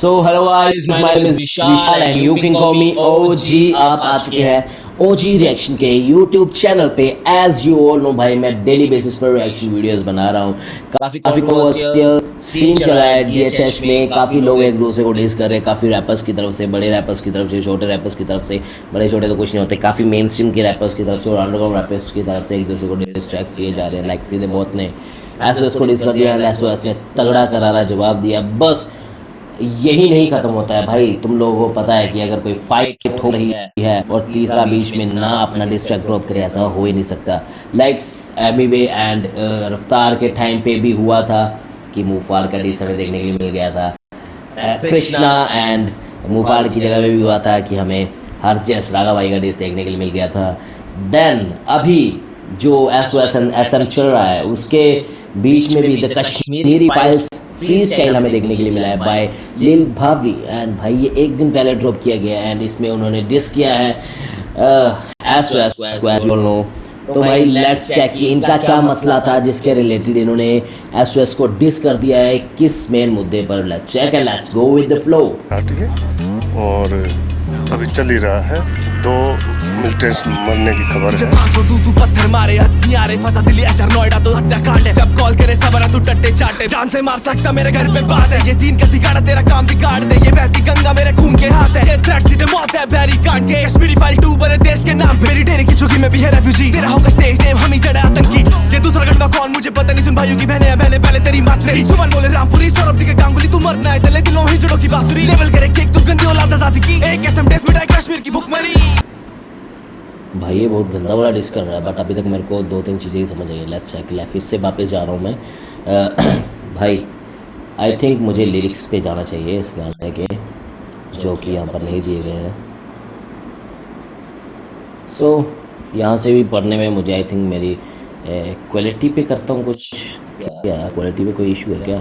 So hello guys, my name is Vishal and you can call me OG. आप आ चुके हैं ओजी रिएक्शन के यूट्यूब चैनल पे। एज यू ऑल नो भाई, मैं डेली बेसिस पर रिएक्शन वीडियोस बना रहा हूँ। काफ़ी कॉन्ट्रोवर्शियल सीन चला है डीएचएच में। काफ़ी लोग एक दूसरे को डिस कर रहे हैं, काफ़ी रैपर्स की तरफ से, बड़े रैपर्स की तरफ से, छोटे रैपर्स की तरफ से। बड़े छोटे तो कुछ नहीं होते, काफ़ी मेन स्ट्रीम के रैपर्स की तरफ से और अंडरग्राउंड रैपर्स की तरफ से एक दूसरे को डिस्ट्रैक्ट किए जा रहे हैं। लाइक सीधे बहुत ने एसओएस को डिस कर दिया, एसओएस ने तगड़ा करारा जवाब दिया। बस यही नहीं खत्म होता है भाई। तुम लोगों को पता है कि अगर कोई फाइट हो रही है और तीसरा बीच में ना अपना डिस्ट्रैक्ट ड्रॉप करे, ऐसा हो ही नहीं सकता। लाइक एमीवे एंड रफ्तार के टाइम पे भी हुआ था कि मुफार का डिस हमें देखने के लिए मिल गया था। कृष्णा एंड मुफार की जगह पे भी हुआ था कि हमें हरजेस राघा भाई का डिस देखने के लिए मिल गया था। देन अभी जो एसएम चल रहा है उसके बीच में भी the Kashmiri files free style हमें देखने के लिए मिला है बाय लिल भावी। एंड भाई ये एक दिन पहले ड्रॉप किया गया है एंड इसमें उन्होंने डिस किया है एसओएस नो। तो भाई लेट्स चेक कि इनका क्या मसला था जिसके रिलेटेड इन्होंने एसओएस को डिस कर दिया है, किस मेन मुद्दे पर। Let's check and let's go with the flow. और अभी चल ही रहा है, 2 मिलिटेंट्स मरने की खबर है। तू पत्थर मारे हथियारे फंसा दिल्ली एचआर नोएडा तो हत्याकांड है। जब कॉल करे सबरा तू टट्टे चाटे, जान से मार सकता मेरे घर पे बात है। ये दीन का दिगाड़ा तेरा काम बिगाड़ दे, ये बहती गंगा मेरे खून के हाथ है। ये थ्रेट सीधे मौत है वेरी कांड के। कश्मीरी फाइल 2 बने देश के नाम पे। मेरी डेरे की चुकी में भी है रेफ्यूजी, तेरा होगा स्टेज नेम हम ही जड़े आतंकी। ये दूसरा गढ़वा कौन मुझे पता नहीं, सुन भाइयों की बहनें बहने पहले तेरी माच रही। सुमन बोले रामपुरी सौरभ जी के गांगुली, तू मरना है तले दिलों ही जड़ों की बांसुरी। लेवल करे केक तू गंदी औलाद आजादी की, एक एसएम टेस्ट मिटाई कश्मीर की भुखमरी। भाई ये बहुत गंदा वाला डिस कर रहा है, बट अभी तक मेरे को 2-3 चीज़ें ही समझ आई है। Let's check. फिर से वापस जा रहा हूँ मैं। भाई आई थिंक मुझे लिरिक्स पे जाना चाहिए इस गाने के, जो कि यहाँ पर नहीं दिए गए हैं। सो यहाँ से भी पढ़ने में मुझे आई थिंक मेरी क्वालिटी पे करता हूँ कुछ। क्या क्वालिटी पे कोई इशू है क्या?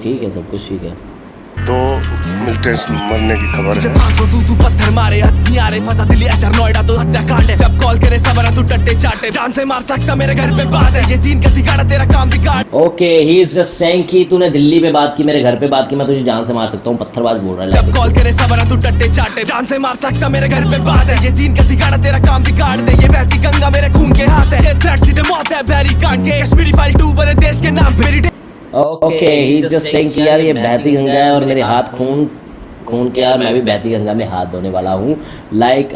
ठीक है, सब कुछ ठीक है। 2 मिलिटेंट्स मरने की खबर है। तू पत्थर मारे हथियारे फंसा दिल्ली एचआर नोएडा तो हत्याकांड है। जब कॉल करे सबरा तू टट्टे चाटे, जान से मार सकता मेरे घर पे बात है। ये दीन का दिगाड़ा तेरा काम बिगाड़। Okay, he is just saying कि तूने दिल्ली पे बात की, मेरे घर पे बात की, मैं तुझे जान से मार सकता हूँ। पत्थरबाज बोल रहा है। जब कॉल करे सबरा तू टट्टे चाटे, जान से मार सकता मेरे घर पे बात है। ये दीन का दिगाड़ा तेरा काम बिगाड़ दे, ये बहती गंगा मेरे खून के हाथ है। ये थ्रेट सीधे मौत है वेरी कांड के। कश्मीरी फाइल 2 बने देश के नाम पे। मेरी ओके, ही जस्ट सेइंग कि यार ये बहती गंगा है और मेरे हाथ खून के, यार मैं भी बहती गंगा में हाथ धोने वाला हूँ। लाइक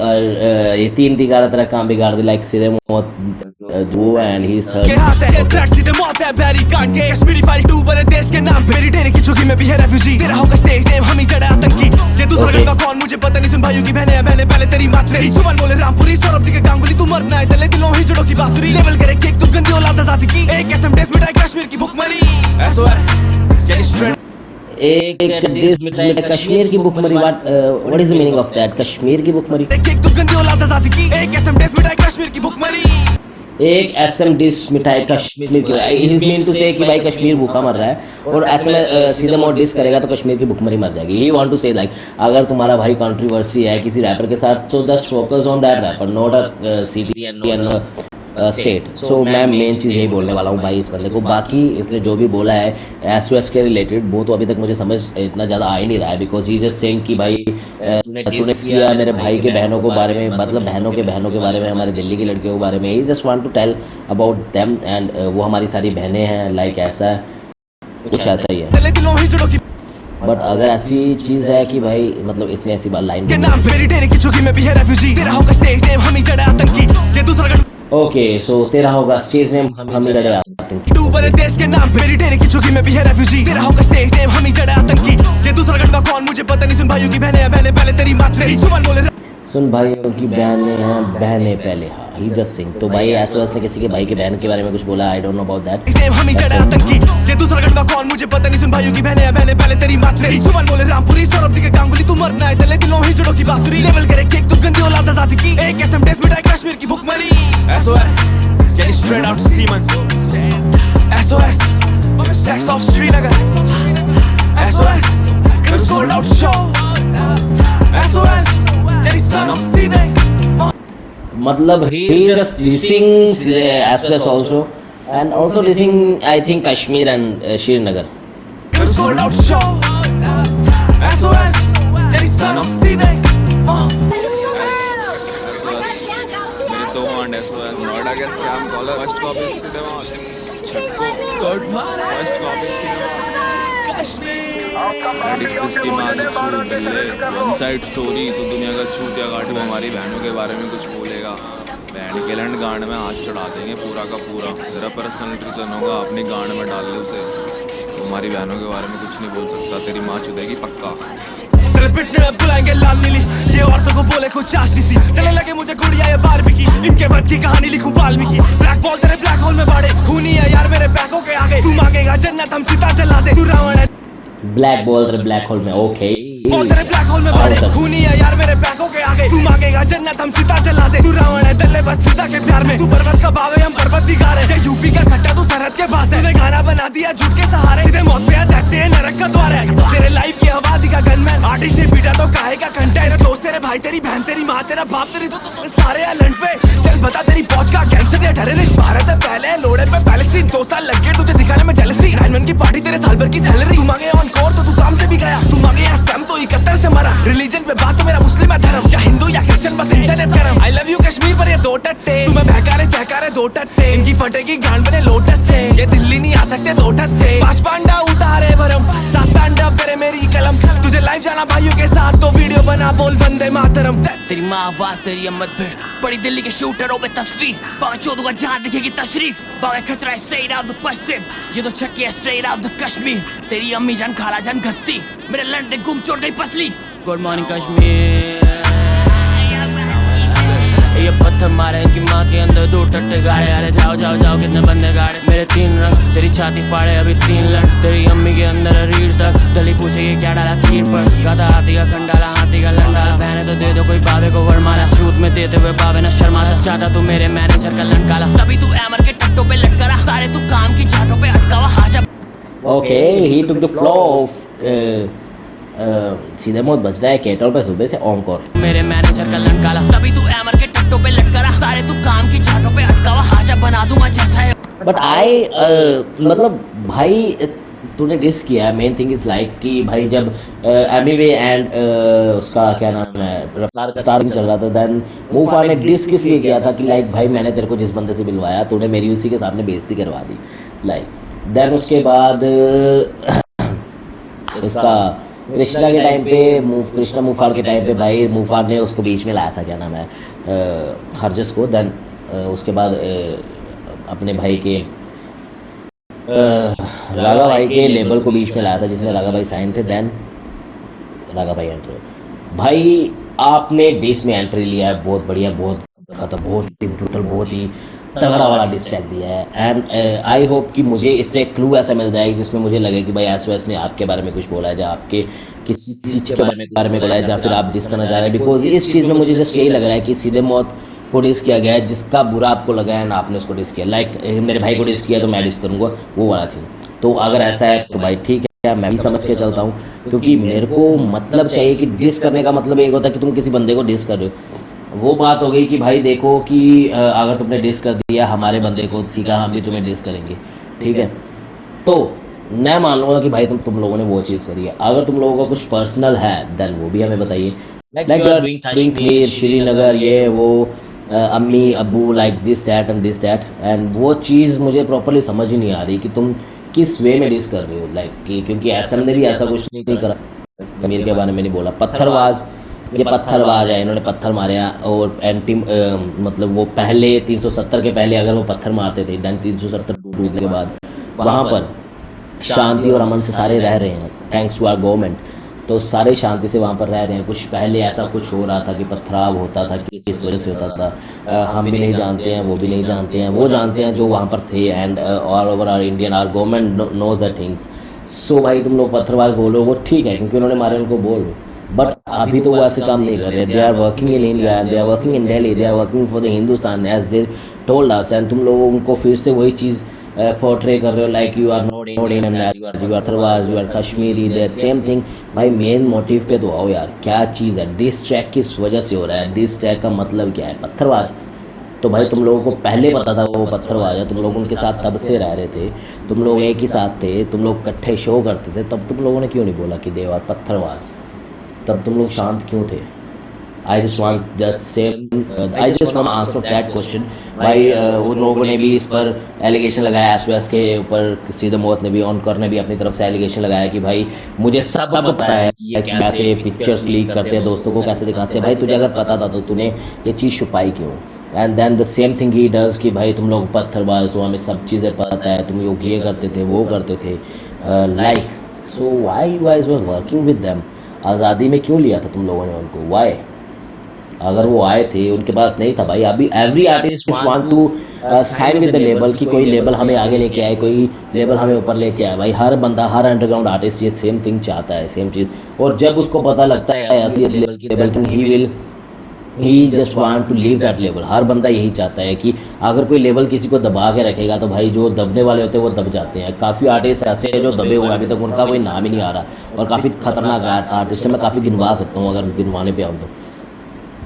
ये 3 दिगाड़ा तेरा काम बिगाड़ दे, लाइक सीधे मौत दो एंड ही थ्रेट सीधे मौत है वेरी कांड के। कश्मीरी फाइल 2 बने देश के नाम पे। मेरी डेरे की चुकी में भी है रेफ्यूजी, तेरा होगा स्टेज नेम हम ही जड़े आतंकी। ये दूसरा गढ़वा कौन मुझे पता नहीं, सुन भाइयों की बहनें बहने पहले तेरी माच रही। सुमन बोले रामपुरी सौरभ जी के गांगुली, तू मरना है तले दिलों ही जड़ों की बांसुरी। लेवल करे केक तू गंदी औलाद आजादी की, एक एसएम टेस्ट मिटाई कश्मीर की भुखमरी। एसओएस एक डिस मिटाई कश्मीर की भुखमरी। What is the meaning of that? Kashmir की भुखमरी। केक तू गंदी औलाद आजादी की, एक एसएम टेस्ट मिटाई कश्मीर की भुखमरी। एक एसएम डिस मिठाई कश्मीर की। ही इज मीन टू से कि भाई कश्मीर भूखा मर रहा है और ऐसे में सीधे मौत डिस करेगा तो कश्मीर की भुखमरी मर जाएगी। ही वांट टू से लाइक अगर तुम्हारा भाई कंट्रोवर्सी है किसी रैपर के साथ, तो just focus on that rapper, not a city and state. So मैं मेन चीज़ यही बोलने वाला हूँ भाई इस बंदे को। बाकी इसने जो भी बोला है एसओएस के रिलेटेड, वो तो अभी तक मुझे समझ इतना ज़्यादा आ ही नहीं रहा है। बिकॉज ही जस्ट सेइंग कि भाई तूने किया मेरे भाई के बहनों के बारे में, मतलब बहनों के बारे में, हमारे दिल्ली की लड़कियों के बारे में। He just want to tell about them and वो हमारी सारी बहनें हैं। लाइक ऐसा कुछ ऐसा ही है। बट अगर ऐसी चीज़ है कि भाई मतलब इसमें ऐसी लाइन के नाम पे। मेरी डेरे की चुकी में भी है रेफ्यूजी, तेरा होगा स्टेज नेम हम ही जड़े आतंकी। ये दूसरा ओके, सो तेरा होगा स्टेज नेम हम ही जड़े आतंकी। 2 बने देश के नाम पे। मेरी डेरे की चुकी में भी है रेफ्यूजी, तेरा होगा स्टेज नेम हम ही जड़े आतंकी। ये दूसरा गढ़वा कौन मुझे पता नहीं, सुन भाइयों की बहनें बहने पहले तेरी माच रही। सुमन बोले सुन भाइयों की बहनें हैं बहनें पहले। हाँ, ही जस्ट सिंग। तो भाई एसओएस ने किसी के भाई के बहन के बारे में कुछ बोला, I don't know about that. हम ही जड़े आतंकी। ये दूसरा गढ़वा कौन मुझे पता नहीं, सुन भाइयों की बहनें बहने पहले तेरी माच रही। सुमन बोले रामपुरी सौरभ जी के गांगुली, तू मरना है तले दिलों ही जड़ों की बांसुरी। लेवल करे केक तू गंदी औलाद आजादी की, एक एसएम टेस्ट मिटाई कश्मीर की भुखमरी। SOS getting straight out to Seaman. SOS sex off Srinagar. SOS in a sold out show. SOS getting son of Sine. मतलब he is just dissing SOS also and also dissing I think Kashmir and Srinagar. In a sold out show. सीधे मेरे 2 वांड SOS Noida के scam collar first copy सीधे वहाँ छक्को good morning first copy सीधे discuss की माँ से चूत बिल्ले वन साइड स्टोरी तो दुनिया का चूतिया काट में हमारी बहनों के बारे में कुछ बोलेगा बहन के लैंड गांड में हाथ चढ़ा देंगे पूरा का पूरा जरा पर्सनल रिजन होगा अपनी गांड में डाल ले उसे तो हमारी बहनों के बारे में कुछ नहीं बोल सकता तेरी माँ चुदेगी पक्का तेरे पिटने में बुलाएंगे लाल नीली ये औरतों को बोले कुछ चाशनी सी गले लगे मुझे गुड़िया ये बारबी की इनके बाद की कहानी लिखूं वाल्मीकि ब्लैक बॉल तेरे ब्लैक होल में बाड़े खूनी है यार मेरे बैकों के आगे तू मांगेगा जन्नत हम सीता जला दे तू रावण है ब्लैक बॉल तेरे ब्लैक होल में ओके बॉल तेरे ब्लैक होल में बाड़े खूनी है यार मेरे बैकों के आगे तू मांगेगा जन्नत हम सीता जला दे तू रावण है दल्ले बस सीता के प्यार में तू पर्वत का बावे हम पर्वत दिखारे ये यूपी का खट्टा तू सरहद के पास है तूने गाना बना दिया झूठ के सहारे सीधे मौत पे देखते हैं नरक का द्वार है तेरे लाइफ की हवा दिखा गनमैन आर्टिस्ट ने पीटा तो काहे का कंटेंट तेरे दोस्त तेरे भाई तेरी बहन तेरी माँ तेरा बाप तेरी तो सारे एलेंट पे चल बता तेरी पहुंच का गैंगस्टर या टेररिस्ट भारत है पहले लोड़े पे पैलेस्टीन 2 साल लग गए तुझे दिखाने में जेलसी 9 की पार्टी तेरे साल भर की सैलरी तू मांगे ऑन कोर तो तू काम से भी गया तू मांगे एसएम तो 71 से मरा रिलीजन पे बात तो मेरा मुस्लिम है धर्म या हिंदू या क्रिश्चियन बस इंटरनेट करम आई लव यू कश्मीर पर ये 2 टट्टे तू मैं बहकारे चहकारे 2 टट्टे इनकी फटेगी गांड बने लोटस से ये दिल्ली नहीं आ सकते 2 टस से 5 पांडा उतारे भरम 7 तांडव करे मेरी कलम तुझे लाइव जाना भाइयों के साथ तो वीडियो बना बोल वंदे मातरम तेरी माँ आवाज तेरी अम्मत भीड़ बड़ी दिल्ली के शूटरों पे तस्वीर बावे चौदह जहां दिखेगी तशरीफ बावे खचरा है स्ट्रेट आउट द पश्चिम ये तो छक्की है स्ट्रेट आउट द कश्मीर तेरी अम्मी जान खाला जान घसती मेरे लंडे गुम छोड़ गई पसली गुड मॉर्निंग कश्मीर ये पत्थर मारे इनकी माँ के अंदर 2 टट्टे गाड़े अरे जाओ जाओ जाओ कितने बंदे गाड़े मेरे 3 रंग तेरी छाती फाड़े अभी 3 लड़ तेरी अम्मी के अंदर है रीढ़ तक दली पूछे ये क्या डाला खीर पर गाता हाथी का खंडाला हाथी का लंडाला बहने तो दे दो कोई बाबे को वरमाला छूत में देते हुए बाबे न शर्माता चाहता तू मेरे मैनेजर का लटकाला तभी तू एमर के टट्टों पे लटका रहा सारे तू काम की झाटों पे अटकावा हाजा okay he took the flow of सीधे मौत बज रहा है केटल पे सुबह से ऑनकोर मेरे मैनेजर का लटकाला तभी तू एमर के टट्टों पे लटका रहा सारे तू काम की झाटों पे अटकावा हाजा बना दूंगा जैसा है बट आई मतलब भाई तूने डिस किया मेन थिंग इज लाइक कि भाई जब एमिवे एंड उसका क्या नाम है रफ्तार का स्टारिंग चल रहा था देन मूफा ने डिस किस लिए किया था कि लाइक भाई मैंने तेरे को जिस बंदे से मिलवाया तूने मेरी उसी के सामने बेइज्जती करवा दी लाइक देन उसके बाद इसका कृष्णा के टाइम पे कृष्णा मुफार के टाइम पे भाई मुफार ने उसको बीच में लाया था क्या नाम है हरजस को देन उसके बाद अपने भाई के रागा भाई के लेबल को बीच में लाया था जिसमें रागा भाई साइन थे देन रागा भाई एंट्री भाई आपने डिस में एंट्री लिया है बहुत बढ़िया बहुत खत्म बहुत ही ब्रूटल बहुत ही तगड़ा वाला डिस्ट्रैक दिया है एंड आई होप कि मुझे इस पर क्लू ऐसा मिल जाएगी जिसमें मुझे लगे कि भाई एसओएस ने आपके बारे में कुछ बोला है या आपके किसी चीज़ के बारे में बोला है या फिर आप डिस करना चाह रहे हैं बिकॉज इस चीज़ में मुझे जस्ट यही लग रहा है कि सीधे मौत को डिस किया गया है जिसका बुरा आपको लगा है ना आपने उसको डिस किया लाइक मेरे भाई को डिस किया तो मैं डिस करूँगा वो वाला थी तो अगर ऐसा है तो भाई ठीक है मैं भी समझ के चलता हूँ क्योंकि मेरे को मतलब चाहिए कि डिस करने का मतलब एक होता है कि तुम किसी बंदे को डिस कर रहे हो वो बात हो गई कि भाई देखो कि अगर तुमने डिस कर दिया हमारे बंदे को ठीक है हम भी तुम्हें डिस करेंगे ठीक है तो मैं मान लूँगा कि भाई तुम लोगों ने वो चीज़ करी है अगर तुम लोगों का कुछ पर्सनल है देन वो भी हमें बताइए लाइक श्रीनगर ये वो अम्मी अब्बू लाइक दिस दैट एंड वो चीज़ मुझे प्रॉपरली समझ ही नहीं आ रही कि तुम किस वे में डिस कर रहे हो लाइक क्योंकि ऐसा ने भी ऐसा कुछ नहीं करा कमीर के बारे में नहीं बोला पत्थरबाज ये पत्थरबाज है इन्होंने पत्थर मारे और एंटी मतलब वो पहले 370 के पहले अगर वो पत्थर मारते थे देन 370 टूटने के बाद वहाँ पर शांति और अमन से सारे रह रहे हैं थैंक्स टू आवर गवर्नमेंट तो सारे शांति से वहाँ पर रह रहे हैं कुछ पहले ऐसा कुछ हो रहा था कि पथराव होता था कि किस वजह से होता था हम भी नहीं जानते हैं वो भी नहीं जानते हैं वो जानते हैं जो वहाँ पर थे and all over our Indian our government knows the things so भाई तुम लोग पत्थरबाज बोलो वो ठीक है क्योंकि उन्होंने मारे उनको बोलो बट अभी तो वो ऐसे काम नहीं कर रहे they are working in India they are working in Delhi they are working for the Hindustan as they told us and तुम लोग उनको फिर से वही चीज़ पोर्ट्रे कर रहे हो like you are not Indian you are otherwise you are Kashmiri that same thing भाई मेन मोटिव पे तो आओ यार क्या चीज़ है डिस ट्रैक किस वजह से हो रहा है डिस ट्रैक का मतलब क्या है पत्थरबाज तो भाई तुम लोगों को पहले पता था वो पत्थरबाज है तुम लोग उनके साथ तब से रह रहे थे तुम लोग एक ही साथ थे तुम लोग इकट्ठे शो करते थे तब तुम लोगों ने क्यों नहीं बोला कि देवा पत्थरबाज तब तुम लोग शांत क्यों थे? I just want that same, I just want answer of that question. भाई उन लोगों ने भी इस पर एलिगेशन लगाया, एसवास के ऊपर सीधे मौत ने भी, ऑनकर ने भी अपनी तरफ से एलिगेशन लगाया कि भाई मुझे सब पता है कि कैसे पिक्चर्स लीक करते हैं, दोस्तों को कैसे दिखाते हैं। भाई तुझे अगर पता था तो तूने ये चीज़ छुपाई क्यों? And then the same thing he does कि भाई तुम लोग पत्थरबाज हो, हमें सब चीज़ें पता है, तुम लोग ये करते थे वो करते थे, like so why was working with them? आज़ादी में क्यों लिया था तुम लोगों ने उनको? वाई? अगर वो आए थे, उनके पास नहीं था भाई। अभी every artist want to sign with the label कि कोई लेबल हमें आगे लेके आए, कोई लेबल हमें ऊपर लेके आए। भाई हर बंदा, हर अंडरग्राउंड आर्टिस्ट ये सेम थिंग चाहता है, सेम चीज़। और जब उसको पता लगता है असलियत लेबल की, he just want to leave that level. हर बंदा यही चाहता है कि अगर कोई लेवल किसी को दबा के रखेगा तो भाई जो दबने वाले होते हैं वो दब जाते हैं। काफ़ी आर्टिस्ट ऐसे हैं जो दबे हुए हैं, अभी तक उनका कोई नाम ही नहीं आ रहा, और काफ़ी खतरनाक आर्टिस्ट है। मैं काफ़ी गिनवा सकता हूँ अगर गिनवाने पे आऊँ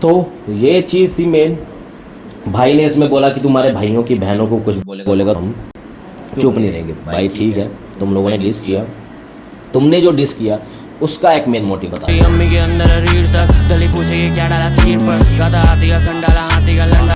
तो ये चीज़ थी मेन। भाई ने इसमें बोला कि तुम्हारे भाइयों की बहनों को कुछ बोलेगा तो हम चुप नहीं रहेंगे। भाई ठीक है, तुम लोगों ने डिस किया, तुमने जो डिस किया उसका एक मेन मोटिव बता। अम्मी के अंदर रीढ़ तक दली पूछे ये क्या डाला खीर पर, गाता हाथी का खंडाला हाथी का लंडा।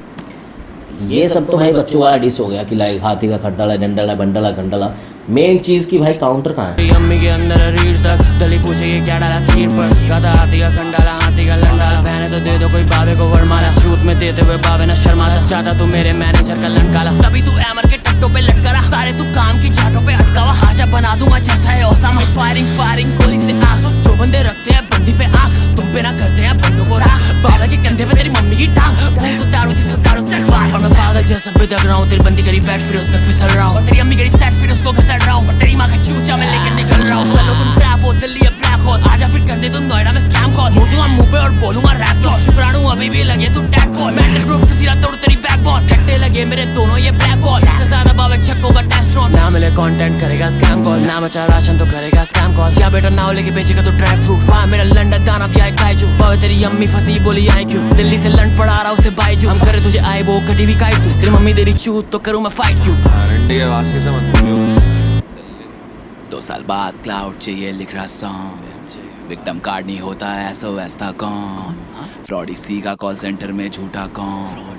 ये सब तो भाई बच्चों वाला डिस हो गया कि लाइक हाथी का खड्डाला डंडला बंडला घंडला। मेन चीज़ की भाई काउंटर कहाँ है? अम्मी के अंदर रीढ़ तक दली पूछे ये क्या डाला खीर पर, गाता हाथी का खंडाला हाथी का लंडा। बहने तो दे दो कोई बाबे को वरमाला, छूट में देते हुए बाबे न शर्माता। चाहता तू मेरे मैनेजर का लंकाला, तभी तू एमर के टट्टों पे लटका रहा, सारे तू काम की चाटों पे अटका हुआ। हाजा बना दूंगा जैसा है ओसामा, फायरिंग फायरिंग गोली से आंख। जो बंदे रखते हैं बंदी पे आंख, तुम पे ना करते हैं बंदों को राख। बाबा के कंधे पे तेरी मम्मी की टांग, फूल तो दारू जिसे दारू से डरवा। और मैं पागल जैसा बेदग रहा हूँ, तेरी बंदी करी बैठ फिर उसमें फिसल रहा हूँ, और तेरी अम्मी करी सेट फिर उसको घसड़ रहा हूँ, और तेरी माँ का चूचा मैं लेकर निकल रहा हूँ। चलो तुम टैप हो दिल्ली ब्लैक होल, आजा फिर कर दे तुम नोएडा में स्कैम कॉल। मुँह दूंगा मुँह पे और बोलूंगा रैप जॉब, शुक्राणु अभी भी लगे तू टैग बॉल। मेंटल ग्रुप से सीधा तोड़ तेरी बैकबोन, खट्टे लगे मेरे दोनों ये ब्लैक बॉल। इससे ज्यादा बाबे छक्कों का टेस्ट्रॉन, ना मिले कंटेंट करेगा स्कैम कॉल, ना बचा राशन तो करेगा स्कैम कॉल। या बेटा नाव लेके बेचेगा तो ड्राई फ्रूट, वहाँ मेरा लंडा दाना भी आए काइजू। बाबे तेरी अम्मी फंसी बोली आई क्यों, दिल्ली से लंड पड़ा रहा उसे बाइजू। हम करे तुझे आए वो कटी हुई काइट तू, तेरी मम्मी तेरी चूत तो करूँ मैं फाइट क्यों। रंडी के वास्ते से मत बोलियो। 2 साल बाद क्लाउड चाहिए लिख रहा सॉन्ग, विक्टिम कार्ड नहीं होता है ऐसा वैसा कौन, फ्रॉडी सी का कॉल सेंटर में झूठा कौन,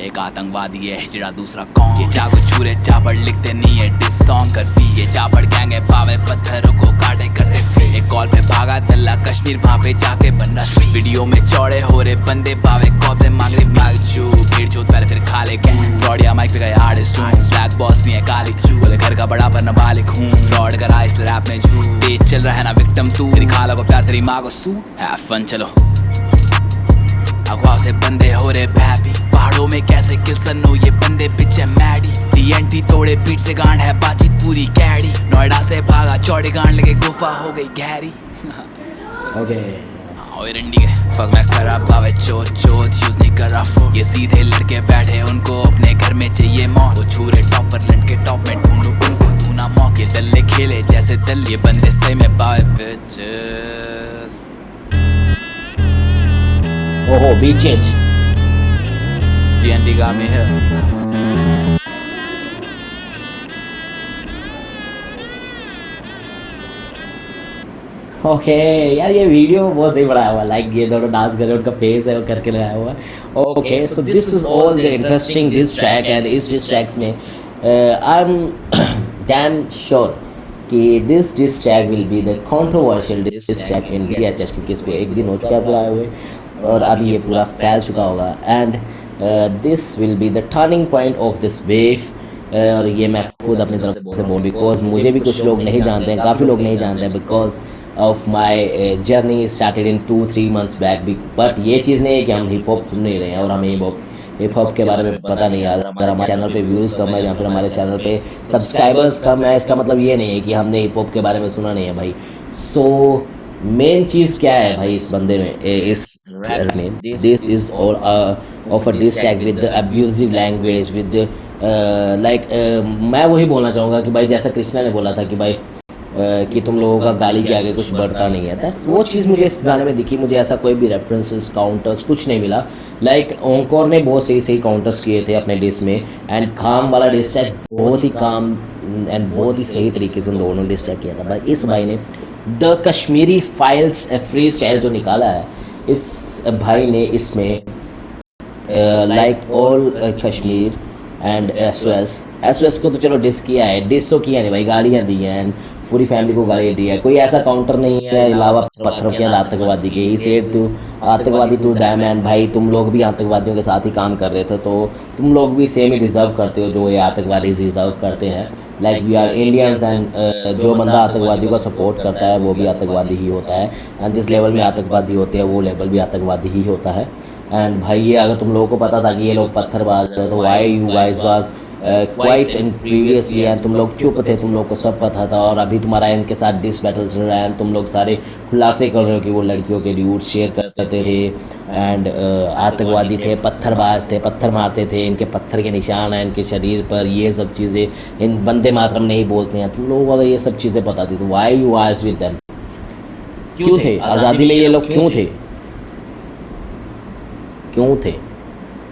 एक आतंकवादी है हिजड़ा दूसरा कौन। ये जागो चूरे चापड़ लिखते नहीं है डिस सॉन्ग करती, ये चापड़ गैंग है पावे पत्थरों को काटे करते फ्री। एक कॉल पे भागा दल्ला कश्मीर वहाँ पे जाके बन रहा, वीडियो में चौड़े हो रहे बंदे पावे कॉपले मांग रहे मालचू। भीड़ चूत पहले फिर खा ले गैंग, फ्रॉडिया माइक पे गए आर्टिस्ट हूँ, ब्लैक बॉस भी है काली चू। बोले घर का बड़ा पर नाबालिग हूँ, फ्रॉड करा इस रैप में झूठ। तेज चल रहा है ना विक्टिम तू, तेरी खाला को प्यार तेरी माँ को सू। हैव फन चलो अगवा से बंदे हो रहे हैप्पी, पहाड़ों में कैसे किल सन्नो ये बंदे पीछे मैडी। TNT तोड़े पीठ से गांड है बातचीत पूरी कैडी, नोएडा से भागा चौड़ी गांड लगे गुफा हो गई गहरी। ओके ओए रंडी के फक मैं खराब भावे चोट चोट यूज नहीं कर रहा फो। ये सीधे लड़के बैठे उनको अपने घर में चाहिए मौत, वो छूरे टॉप पर लड़के टॉप में ढूंढो उनको तू ना मौत। ये दल्ले खेले जैसे दल, ये बंदे सही में बावे bitches। ओहो beat change. TNT got me here। Okay यार ये वीडियो बहुत सही बनाया हुआ, लाइक ये दोनों डांस कर रहे हैं, उनका फेस है वो करके लगाया हुआ। Okay so this is all the interesting this track, and इस डिस ट्रैक्स में आई एम डैम श्योर कि this diss track will be the controversial diss track in VHS, क्योंकि इसको 1 दिन हो चुका है पूरा आए हुए और अभी ये पूरा फैल चुका होगा। And this will be the turning point of this wave, और ये मैं खुद अपनी तरफ से बोल, बिकॉज मुझे भी कुछ लोग नहीं जानते हैं, काफ़ी लोग नहीं जानते हैं, because of my journey started in 2-3 months back. But ये चीज़ नहीं है कि हम हिप हॉप सुन नहीं रहे हैं और हमें हिप हॉप के बारे में पता नहीं है। अगर हमारे चैनल पे व्यूज़ कम है या फिर हमारे चैनल पे सब्सक्राइबर्स कम है, इसका मतलब ये नहीं है कि हमने हिप हॉप के बारे में सुना नहीं है भाई। सो मेन चीज़ क्या है भाई इस बंदे में, इस रैप में, this is all of a diss track with the abusive language with like, मैं वही बोलना चाहूँगा कि भाई जैसा कृष्णा ने बोला था कि भाई कि तुम लोगों का गाली के आगे कुछ बढ़ता नहीं है, वो चीज़ मुझे इस गाने में दिखी। मुझे ऐसा कोई भी रेफरेंसेस काउंटर्स कुछ नहीं मिला। लाइक ओंकोर ने बहुत सही काउंटर्स किए थे अपने डिस में, एंड काम वाला डिस ट्रैक बहुत ही काम एंड बहुत ही सही तरीके से उन लोगों ने डिस ट्रैक किया था। भाई इस भाई ने the Kashmiri files free style जो निकाला है इस भाई ने, इसमें like all Kashmir and S को तो चलो डिस किया है, डिस तो किया नहीं भाई, गालियाँ दी हैं, पूरी फैमिली को गालियाँ दी है। कोई ऐसा काउंटर नहीं है अलावा पत्थरों के अंदर आतंकवादी के। ही सेड टू आतंकवादी टू दैम, एंड भाई तुम लोग भी आतंकवादियों के साथ ही काम कर रहे थे, तो तुम लोग भी सेम ही डिज़र्व करते हो जो ये आतंकवादी डिज़र्व करते हैं। Like we are Indians, and जो बंदा आतंकवादी को सपोर्ट करता है वो भी आतंकवादी ही होता है, एंड जिस लेवल में आतंकवादी होते हैं वो लेवल भी आतंकवादी ही होता है। एंड भाई ये अगर तुम लोगों को पता था कि ये लोग पत्थरबाज है तो why you guys was quite in previously, and तुम लोग चुप थे, तुम लोग को सब पता था, और अभी तुम्हारा इनके साथ डिस बैटल चल रहा है, तुम लोग सारे खुलासे कर रहे हो कि वो लड़कियों के न्यूड्स शेयर करते थे, एंड आतंकवादी थे, पत्थरबाज थे, पत्थर मारते थे, इनके पत्थर के निशान हैं इनके शरीर पर, ये सब चीज़ें इन वंदे मातरम नहीं बोलते हैं। तुम लोगों को अगर ये सब चीज़ें पता थी तो why you are with them, क्यों थे आज़ादी में ये लोग, क्यों थे, क्यों थे?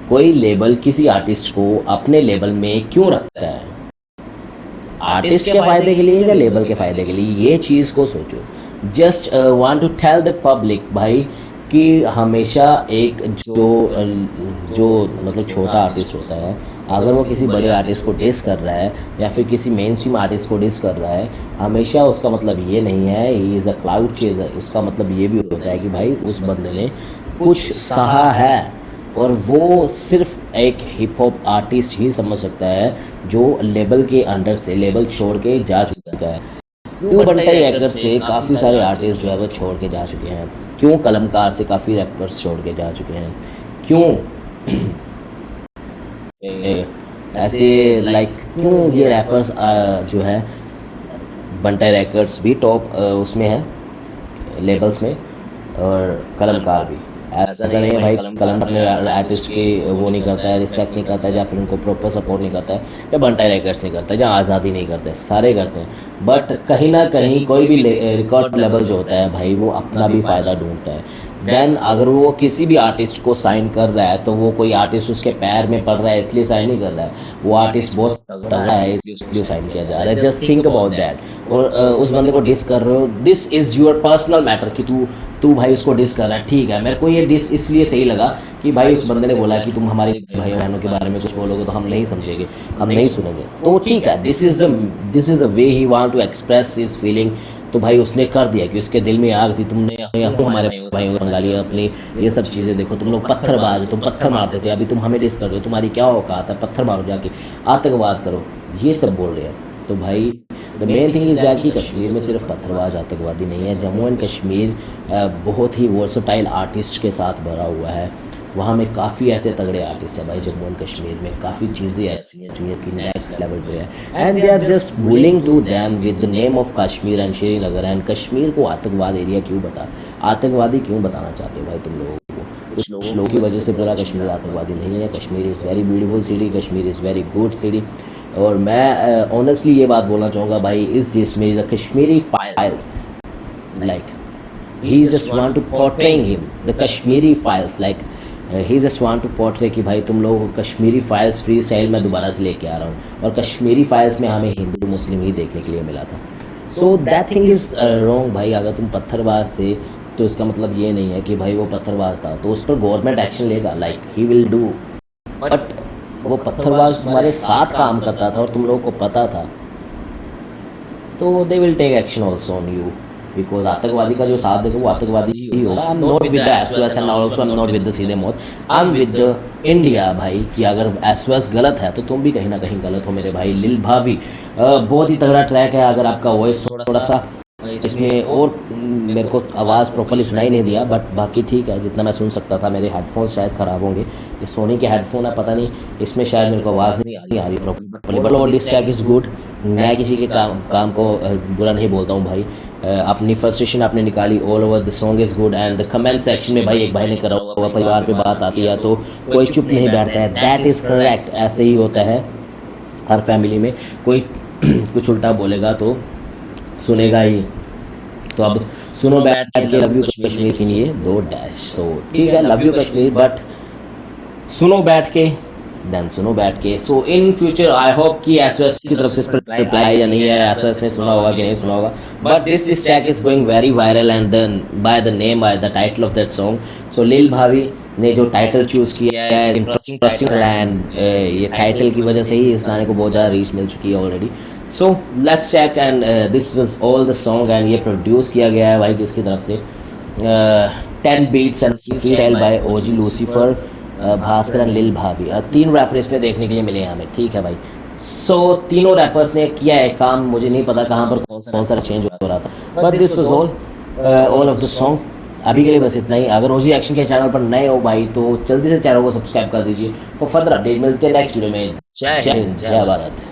कोई लेबल किसी आर्टिस्ट को अपने लेबल में क्यों रखता है? आर्टिस्ट के फायदे के लिए या लेबल के फायदे के लिए? ये चीज़ को सोचो। Just want to tell the public भाई कि हमेशा एक जो मतलब छोटा आर्टिस्ट होता है, अगर वो किसी बड़े आर्टिस्ट को डिस कर रहा है या फिर किसी मेन स्ट्रीम आर्टिस्ट को डिस कर रहा है, हमेशा उसका मतलब ये नहीं है he is a cloud chaser. उसका मतलब ये भी होता है कि भाई उस बंदे ने कुछ सहा है, और वो सिर्फ एक हिप हॉप आर्टिस्ट ही समझ सकता है जो लेबल के अंडर से लेबल छोड़ के जा चुका है। क्यों बंटाई रैपर्स से काफ़ी सारे आर्टिस्ट जो है वो छोड़ के जा चुके हैं, क्यों कलमकार से काफ़ी रैपर्स छोड़ के जा चुके हैं, क्यों ऐसे लाइक क्यों ये रैपर्स जो है बंटाई रैकर्स भी टॉप उसमें है लेबल्स में, और कलमकार भी। ऐसा नहीं है भाई कलम अपने आर्टिस्ट की वो नहीं करता है, रिस्पेक्ट नहीं करता है, या फिर उनको प्रॉपर सपोर्ट नहीं करता है, या बंटाई रैकर्स नहीं करता है, या आज़ादी नहीं करते, सारे करते हैं। बट कहीं ना कहीं कोई भी रिकॉर्ड लेवल जो होता है भाई वो अपना भी फ़ायदा ढूंढता है। देन अगर वो किसी भी आर्टिस्ट को साइन कर रहा है तो वो कोई आर्टिस्ट उसके पैर में पड़ रहा है इसलिए साइन नहीं कर रहा है, वो आर्टिस्ट बहुत तगड़ा है इसलिए साइन किया जा रहा है। Just think about that. और उस बंदे को डिस कर रहे हो, this is your personal matter कि तू भाई उसको डिस कर रहा है, ठीक है। मेरे को ये डिस इसलिए सही लगा कि भाई उस बंदे ने बोला कि तुम हमारे भाई बहनों के बारे में कुछ बोलोगे तो हम नहीं समझेंगे, हम नहीं सुनेंगे, तो ठीक है। This is the way he want to express his feeling. तो भाई उसने कर दिया कि उसके दिल में आग थी, तुमने हमारे भाइयों को बंगाली अपनी ये सब चीज़ें देखो, तुम लोग पत्थरबाज हो, तुम पत्थर मारते थे, अभी तुम हमें डिस कर रहे हो, तुम्हारी क्या औकात है, पत्थर मारो जाके, आतंकवाद करो, ये सब बोल रहे हैं। तो भाई the main thing is that कि कश्मीर में सिर्फ पत्थरबाज आतंकवादी नहीं है, जम्मू एंड कश्मीर बहुत ही वर्सटाइल आर्टिस्ट के साथ भरा हुआ है। वहाँ में काफ़ी ऐसे तगड़े आर्टिस्ट हैं भाई, जम्मू एंड कश्मीर में काफ़ी चीज़ें ऐसी हैं कि नेक्स्ट लेवल पे है, and they are just bullying to them with the name of Kashmir and Srinagar. And Kashmir को आतंकवाद एरिया आतंकवादी क्यों बताना चाहते हो भाई तुम लोगों को? कुछ लोगों की वजह से पूरा कश्मीर आतंकवादी नहीं है। Kashmir is very beautiful city, Kashmir is very good city. और मैं ऑनेस्टली ये बात बोलना चाहूँगा भाई, इस जिसमें the Kashmiri files like he just want to portraying him the Kashmiri files, like he just want to portray कि भाई तुम लोग कश्मीरी फाइल्स फ्री स्टाइल में दोबारा से लेके आ रहा हूँ, और कश्मीरी फाइल्स में हमें हिंदू मुस्लिम ही देखने के लिए मिला था। So that thing is wrong भाई। अगर तुम पत्थरबाज थे तो इसका मतलब ये नहीं है कि भाई वो पत्थरबाज था तो उस पर गवर्नमेंट एक्शन लेगा, like he will do. But वो पत्थरबाज तुम्हारे साथ काम करता था और तुम लोगों को पता था, तो they will take action also on you, because आतंकवादी का जो साथ देगा वो आतंकवादी ही होगा। I am not with the SOS and also I am not with the सीधे मौत, I am with the India भाई। कि अगर एसओएस गलत है तो तुम भी कहीं ना कहीं गलत हो मेरे भाई। लिल भावी बहुत ही तगड़ा ट्रैक है, अगर आपका वॉइस थोड़ा सा इसमें और मेरे को आवाज़ प्रॉपर्ली सुनाई नहीं दिया, बट बाकी ठीक है जितना मैं सुन सकता था। मेरे हेडफोन शायद ख़राब होंगे, ये सोनी के हेडफोन है, पता नहीं इसमें शायद मेरे को आवाज़ नहीं आ रही प्रॉपर्ली। बट और दिस ट्रैक इज़ गुड। मैं किसी के काम को बुरा नहीं बोलता हूँ भाई। अपनी फ्रस्ट्रेशन आपने निकाली, all over the song is good. And the comment section में भाई एक भाई ने करा हुआ परिवार पे बात आती है तो कोई चुप नहीं बैठता है, दैट इज़ करेक्ट। ऐसे ही होता है हर फैमिली में, कोई कुछ उल्टा बोलेगा तो सुनेगा ही। तो अब सुनो बैठ के लव यू कश्मीर के लिए 2 डैश। सो ठीक है लव यू कश्मीर, बट सुनो बैठ के देन सुनो बैठ के। सो इन फ्यूचर आई होप कि एसओएस की तरफ से इस पर रिप्लाई या नहीं है, एसओएस ने सुना होगा कि नहीं सुना होगा, but this track is going very viral and then by the name, by the title of that song. So Lil Bhavi ने जो टाइटल चूज किया है, इंटरेस्टिंग एंड ये टाइटल की वजह से ही इस गाने को बहुत ज़्यादा रीच मिल चुकी है already. So let's check and this was all the song and ये प्रोड्यूस किया गया है भाई किसकी तरफ से, 10 beats and freestyle by OG Lucifer, Bhaskar and lil Bhavi. 3 wrapper इसमें देखने के लिए मिले हैं हमें, ठीक है भाई। सो तीनों रैपर्स ने किया है काम, मुझे नहीं पता कहाँ पर कौन सा चेंज हो रहा था, but this was all of the song. अभी के लिए बस इतना ही। अगर ओजी रिएक्शन के चैनल पर नए हो भाई तो जल्दी से चैनल को सब्सक्राइब कर दीजिए फॉर फर्दर अपडेट। मिलते हैं नेक्स्ट वीडियो में। जय हिंद, जय भारत।